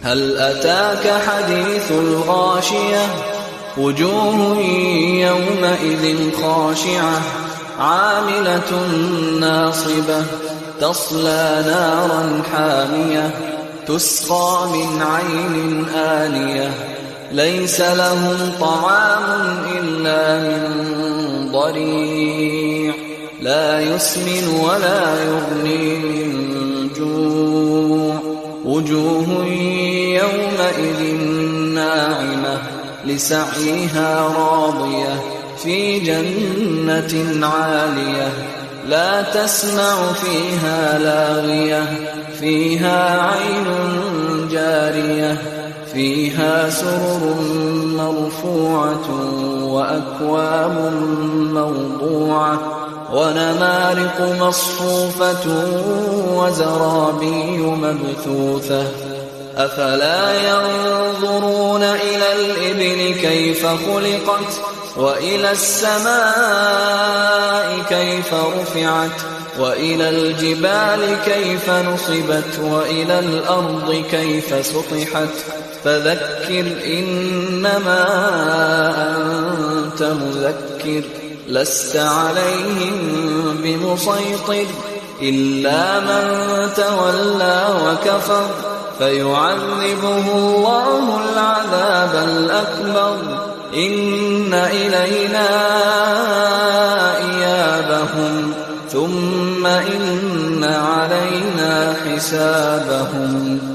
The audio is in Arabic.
هل أتاك حديث الغاشية وجوه يومئذ خاشعة عاملة ناصبة تصلى نارا حامية تسقى من عين آنية ليس لهم طعام إلا من ضريع لا يسمن ولا يغني من جوع وجوه يومئذ ناعمة لسعيها راضية في جنة عالية لا تسمع فيها لاغية فيها عين جارية فيها سرر مرفوعة وأكواب موضوعة ونمارق مصفوفة وزرابي مبثوثة أفلا ينظرون إلى الإبل كيف خلقت وإلى السماء كيف رفعت وإلى الجبال كيف نصبت وإلى الأرض كيف سطحت فذكر إنما أنت مذكر لست عليهم بمسيطر إلا من تولى وكفر فيعذبه الله العذاب الأكبر إن إلينا إيابهم ثم إن علينا حسابهم